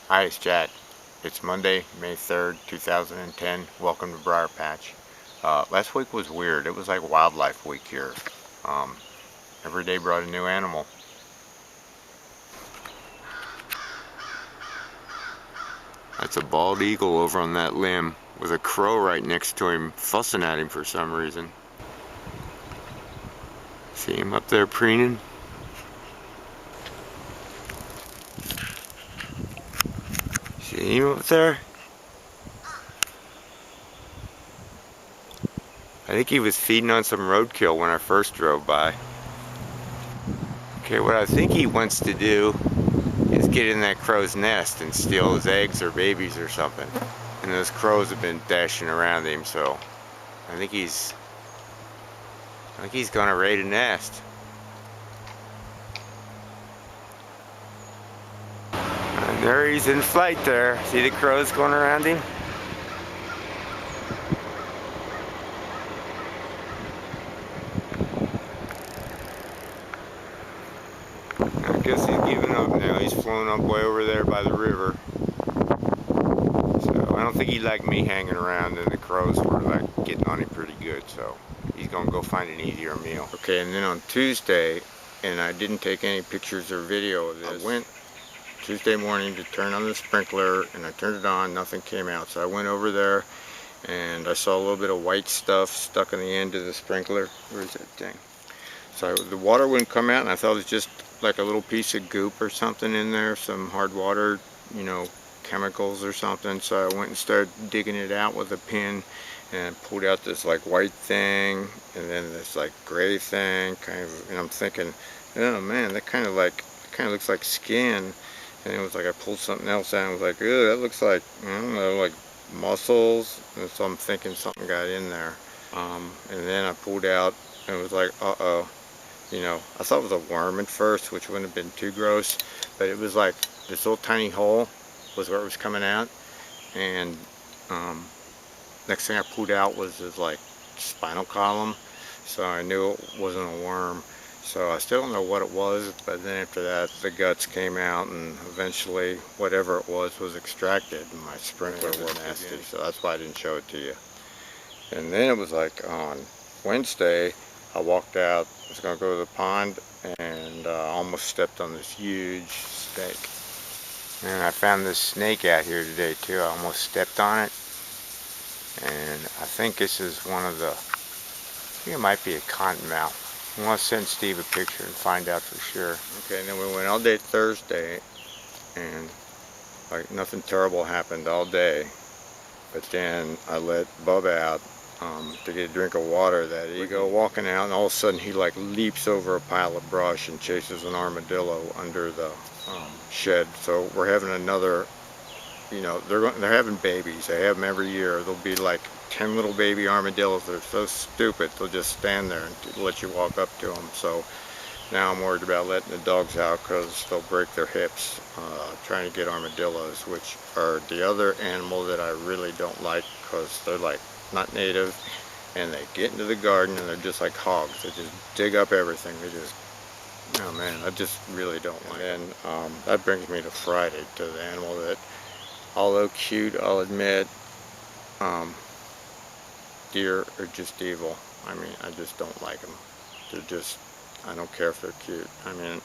Hi, it's Chad. It's Monday, May 3rd, 2010. Welcome to Briar Patch. Last week was weird. It was like wildlife week here. Um, every day brought a new animal. That's a bald eagle over on that limb with a crow right next to him fussing at him for some reason. See him up there preening? See him up there? I think he was feeding on some roadkill when I first drove by. Okay, what I think he wants to do is get in that crow's nest and steal his eggs or babies or something. And those crows have been dashing around him, so I think he's gonna raid a nest. And there he's in flight there. See the crows going around him? I guess he's giving up now. He's flown up way over there by the river. So I don't think he liked me hanging around, and the crows were like getting on him pretty good, so he's gonna go find an easier meal. Okay, and then on Tuesday, and I didn't take any pictures or video of this, I went Tuesday morning to turn on the sprinkler, and I turned it on, nothing came out. So I went over there and I saw a little bit of white stuff stuck in the end of the sprinkler. Where's that thing? So the water wouldn't come out, and I thought it was just like a little piece of goop or something in there, some hard water, you know, chemicals or something. So I went and started digging it out with a pin and pulled out this like white thing and then this like gray thing kind of, and I'm thinking, oh man, that kind of looks like skin. And it was like I pulled something else out and was like, ew, that looks like, I don't know, like muscles. And so I'm thinking something got in there. And then I pulled out and it was like, uh-oh. You know, I thought it was a worm at first, which wouldn't have been too gross, but it was like this little tiny hole was where it was coming out. And next thing I pulled out was this like spinal column, so I knew it wasn't a worm. So I still don't know what it was, but then after that the guts came out, and eventually whatever it was extracted, and my sprinkler was nasty, so that's why I didn't show it to you. And then it was like on Wednesday, I walked out, I was going to go to the pond, and almost stepped on this huge snake. And I found this snake out here today too. I almost stepped on it. And I think this is one of the, I think it might be a cottonmouth. I'm going to send Steve a picture and find out for sure. Okay, and then we went all day Thursday, and like nothing terrible happened all day. But then I let Bub out to get a drink of water that evening. We go walking out, and all of a sudden he like leaps over a pile of brush and chases an armadillo under the shed. So we're having another, you know, they're having babies. They have them every year. There'll be like 10 little baby armadillos. They're so stupid, they'll just stand there and let you walk up to them. So now I'm worried about letting the dogs out because they'll break their hips trying to get armadillos, which are the other animal that I really don't like because they're like not native, and they get into the garden and they're just like hogs. They just dig up everything. They just, oh man, I just really don't like it. And that brings me to Friday, to the animal that, although cute, I'll admit, deer are just evil. I mean, I just don't like them. They're just, I don't care if they're cute. I mean,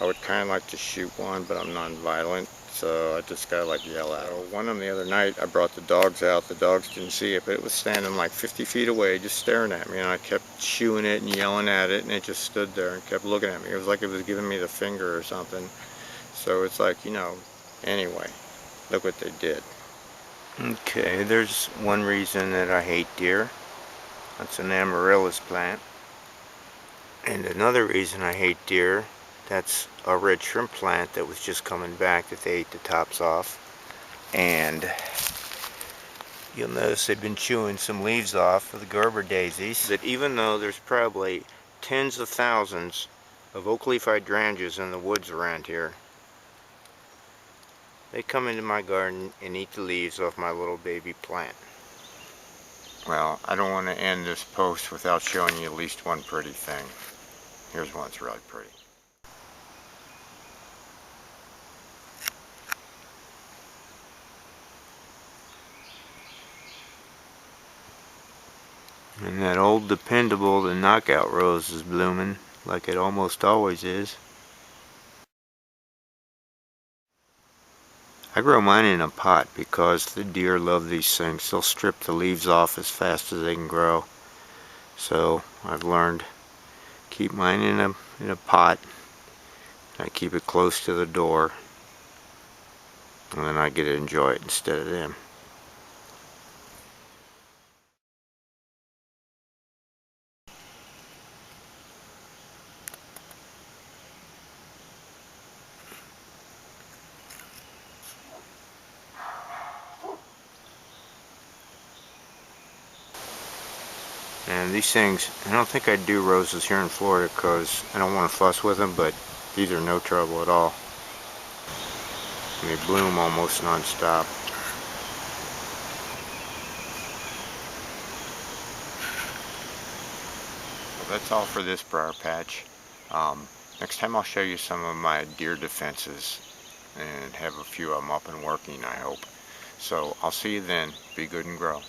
I would kind of like to shoot one, but I'm non-violent, so I just gotta like yell at it. One of them the other night, I brought the dogs out. The dogs didn't see it, but it was standing like 50 feet away, just staring at me, and I kept shooing it and yelling at it, and it just stood there and kept looking at me. It was like it was giving me the finger or something. So it's like, you know, anyway, look what they did. Okay, there's one reason that I hate deer. That's an amaryllis plant. And another reason I hate deer, that's a red shrimp plant that was just coming back that they ate the tops off. And you'll notice they've been chewing some leaves off of the Gerber daisies. That even though there's probably tens of thousands of oak leaf hydrangeas in the woods around here, they come into my garden and eat the leaves off my little baby plant. Well, I don't want to end this post without showing you at least one pretty thing. Here's one that's really pretty. And that old dependable, the knockout rose, is blooming like it almost always is. I grow mine in a pot because the deer love these things. They'll strip the leaves off as fast as they can grow. So I've learned keep mine in a pot. I keep it close to the door, and then I get to enjoy it instead of them. And these things, I don't think I'd do roses here in Florida because I don't want to fuss with them, but these are no trouble at all. And they bloom almost non-stop. Well, that's all for this briar patch. Next time I'll show you some of my deer defenses and have a few of them up and working, I hope. So I'll see you then. Be good and grow.